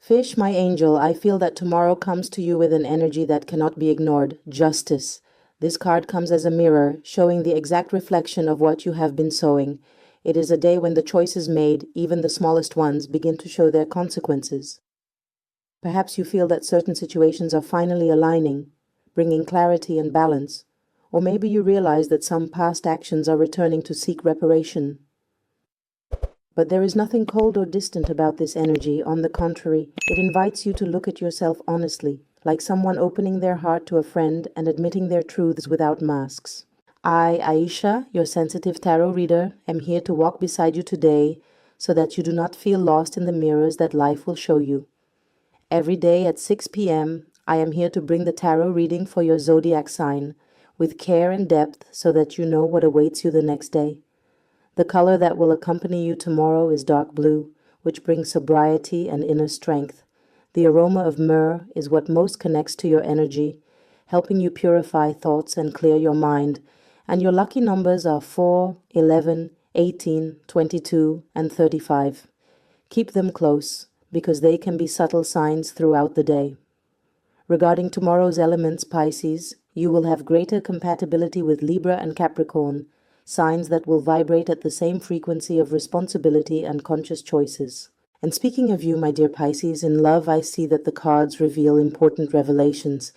Fish, my angel, I feel that tomorrow comes to you with an energy that cannot be ignored. Justice. This card comes as a mirror, showing the exact reflection of what you have been sowing. It is a day when the choices made, even the smallest ones, begin to show their consequences. Perhaps you feel that certain situations are finally aligning, bringing clarity and balance. Or maybe you realize that some past actions are returning to seek reparation. But there is nothing cold or distant about this energy. On the contrary, it invites you to look at yourself honestly, like someone opening their heart to a friend and admitting their truths without masks. I, Aisha, your sensitive tarot reader, am here to walk beside you today so that you do not feel lost in the mirrors that life will show you. Every day at 6 p.m., I am here to bring the tarot reading for your zodiac sign, with care and depth so that you know what awaits you the next day. The color that will accompany you tomorrow is dark blue, which brings sobriety and inner strength. The aroma of myrrh is what most connects to your energy, helping you purify thoughts and clear your mind. And your lucky numbers are 4, 11, 18, 22, and 35. Keep them close, because they can be subtle signs throughout the day. Regarding tomorrow's elements, Pisces, you will have greater compatibility with Libra and Capricorn, signs that will vibrate at the same frequency of responsibility and conscious choices. And speaking of you, my dear Pisces, in love I see that the cards reveal important revelations.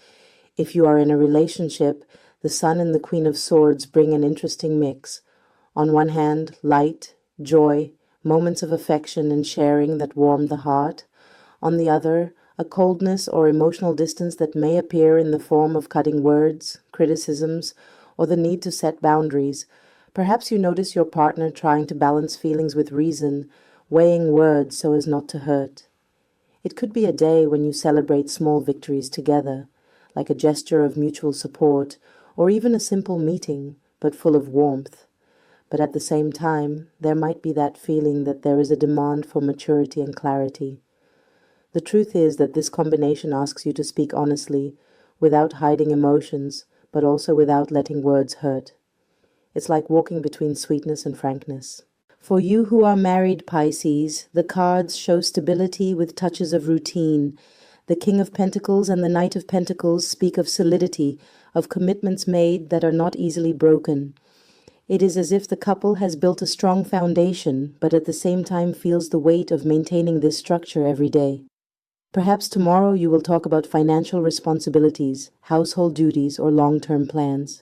If you are in a relationship, the Sun and the Queen of Swords bring an interesting mix. On one hand, light, joy, moments of affection and sharing that warm the heart. On the other, a coldness or emotional distance that may appear in the form of cutting words, criticisms, or the need to set boundaries. Perhaps you notice your partner trying to balance feelings with reason, weighing words so as not to hurt. It could be a day when you celebrate small victories together, like a gesture of mutual support, or even a simple meeting, but full of warmth. But at the same time, there might be that feeling that there is a demand for maturity and clarity. The truth is that this combination asks you to speak honestly, without hiding emotions, but also without letting words hurt. It's like walking between sweetness and frankness. For you who are married, Pisces, the cards show stability with touches of routine. The King of Pentacles and the Knight of Pentacles speak of solidity, of commitments made that are not easily broken. It is as if the couple has built a strong foundation, but at the same time feels the weight of maintaining this structure every day. Perhaps tomorrow you will talk about financial responsibilities, household duties, or long-term plans.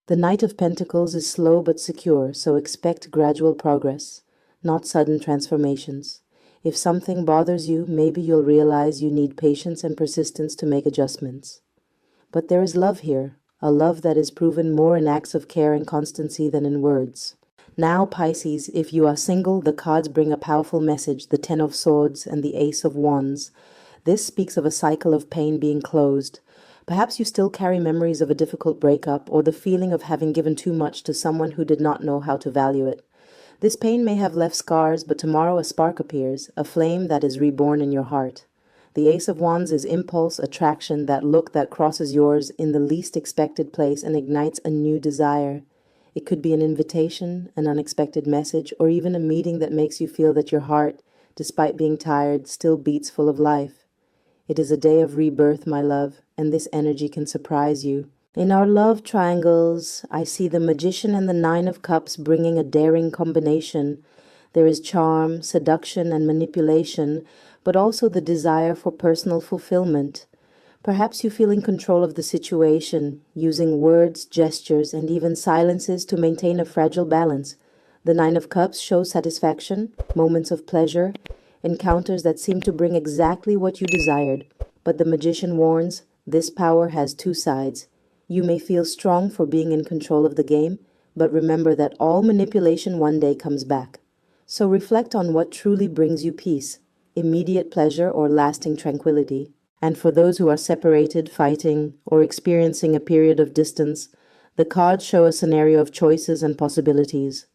The Knight of Pentacles is slow but secure, so expect gradual progress, not sudden transformations. If something bothers you, maybe you'll realize you need patience and persistence to make adjustments. But there is love here, a love that is proven more in acts of care and constancy than in words. Now, Pisces, if you are single, the cards bring a powerful message, the Ten of Swords and the Ace of Wands. This speaks of a cycle of pain being closed. Perhaps you still carry memories of a difficult breakup or the feeling of having given too much to someone who did not know how to value it. This pain may have left scars, but tomorrow a spark appears, a flame that is reborn in your heart. The Ace of Wands is impulse, attraction, that look that crosses yours in the least expected place and ignites a new desire. It could be an invitation, an unexpected message, or even a meeting that makes you feel that your heart, despite being tired, still beats full of life. It is a day of rebirth, my love, and this energy can surprise you. In our love triangles, I see the Magician and the Nine of Cups bringing a daring combination. There is charm, seduction, and manipulation, but also the desire for personal fulfillment. Perhaps you feel in control of the situation, using words, gestures, and even silences to maintain a fragile balance. The Nine of Cups shows satisfaction, moments of pleasure, encounters that seem to bring exactly what you desired. But the Magician warns, this power has two sides. You may feel strong for being in control of the game, but remember that all manipulation one day comes back. So reflect on what truly brings you peace, immediate pleasure or lasting tranquility. And for those who are separated, fighting, or experiencing a period of distance, the cards show a scenario of choices and possibilities.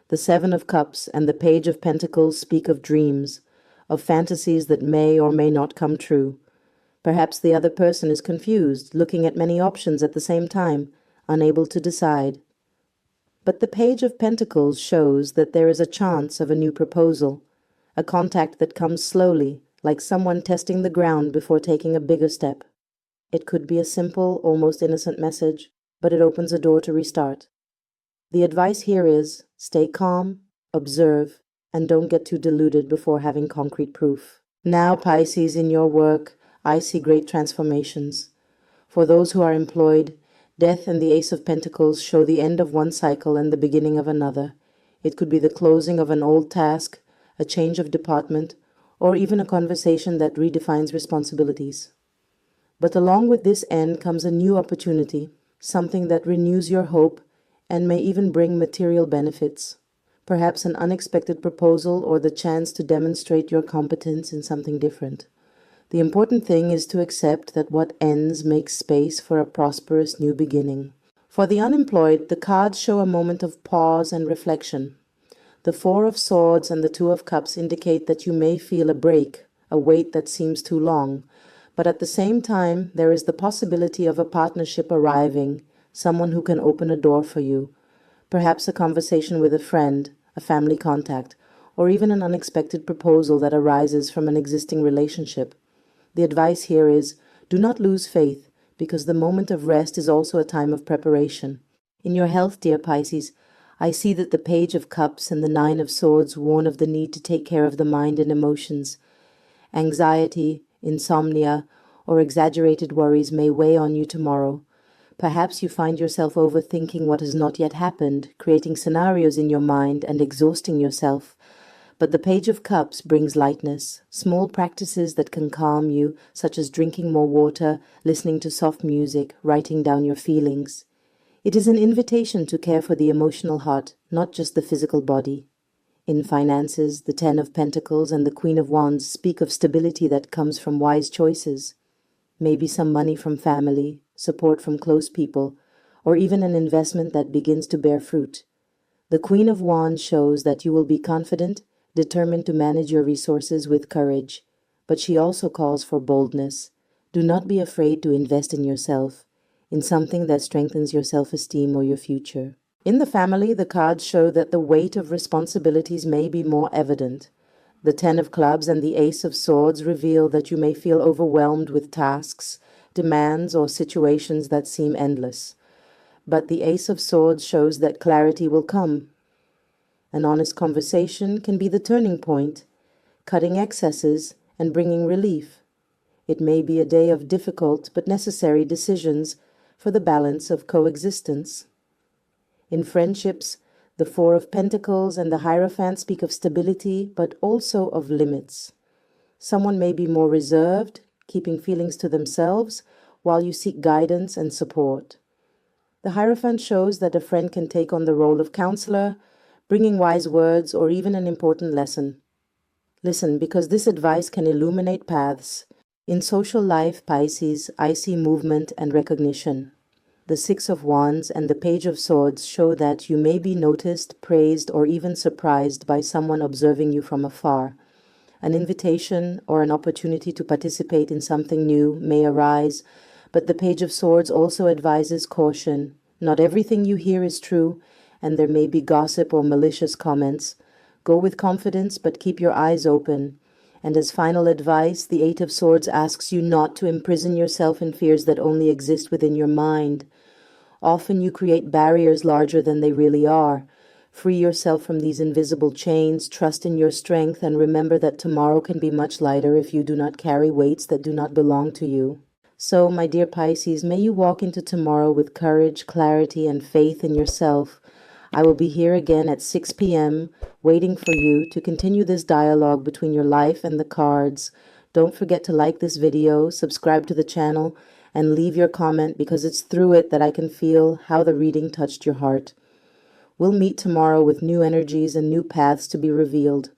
The Seven of Cups and the Page of Pentacles speak of dreams, of fantasies that may or may not come true. Perhaps the other person is confused, looking at many options at the same time, unable to decide. But the Page of Pentacles shows that there is a chance of a new proposal, a contact that comes slowly, like someone testing the ground before taking a bigger step. It could be a simple, almost innocent message, but it opens a door to restart. The advice here is stay calm, observe, and don't get too deluded before having concrete proof. Now, Pisces, in your work, I see great transformations. For those who are employed, Death and the Ace of Pentacles show the end of one cycle and the beginning of another. It could be the closing of an old task, a change of department, or even a conversation that redefines responsibilities. But along with this end comes a new opportunity, something that renews your hope and may even bring material benefits, perhaps an unexpected proposal or the chance to demonstrate your competence in something different. The important thing is to accept that what ends makes space for a prosperous new beginning. For the unemployed, the cards show a moment of pause and reflection. The Four of Swords and the Two of Cups indicate that you may feel a break, a wait that seems too long, but at the same time, there is the possibility of a partnership arriving, someone who can open a door for you, perhaps a conversation with a friend, a family contact, or even an unexpected proposal that arises from an existing relationship. The advice here is, do not lose faith, because the moment of rest is also a time of preparation. In your health, dear Pisces, I see that the Page of Cups and the Nine of Swords warn of the need to take care of the mind and emotions. Anxiety, insomnia, or exaggerated worries may weigh on you tomorrow. Perhaps you find yourself overthinking what has not yet happened, creating scenarios in your mind and exhausting yourself. But the Page of Cups brings lightness, small practices that can calm you, such as drinking more water, listening to soft music, writing down your feelings. It is an invitation to care for the emotional heart, not just the physical body. In finances, the Ten of Pentacles and the Queen of Wands speak of stability that comes from wise choices. Maybe some money from family, support from close people, or even an investment that begins to bear fruit. The Queen of Wands shows that you will be confident, determined to manage your resources with courage, but she also calls for boldness. Do not be afraid to invest in yourself, in something that strengthens your self-esteem or your future. In the family, the cards show that the weight of responsibilities may be more evident. The Ten of Clubs and the Ace of Swords reveal that you may feel overwhelmed with tasks, demands, or situations that seem endless. But the Ace of Swords shows that clarity will come. An honest conversation can be the turning point, cutting excesses and bringing relief. It may be a day of difficult but necessary decisions for the balance of coexistence. In friendships, the Four of Pentacles and the Hierophant speak of stability but also of limits. Someone may be more reserved, keeping feelings to themselves, while you seek guidance and support. The Hierophant shows that a friend can take on the role of counselor, bringing wise words or even an important lesson. Listen, because this advice can illuminate paths. In social life, Pisces, I see movement and recognition. The Six of Wands and the Page of Swords show that you may be noticed, praised, or even surprised by someone observing you from afar. An invitation or an opportunity to participate in something new may arise, but the Page of Swords also advises caution. Not everything you hear is true, and there may be gossip or malicious comments. Go with confidence, but keep your eyes open. And as final advice, the Eight of Swords asks you not to imprison yourself in fears that only exist within your mind. Often you create barriers larger than they really are. Free yourself from these invisible chains, trust in your strength, and remember that tomorrow can be much lighter if you do not carry weights that do not belong to you. So, my dear Pisces, may you walk into tomorrow with courage, clarity, and faith in yourself. I will be here again at 6 p.m., waiting for you to continue this dialogue between your life and the cards. Don't forget to like this video, subscribe to the channel, and leave your comment, because it's through it that I can feel how the reading touched your heart. We'll meet tomorrow with new energies and new paths to be revealed.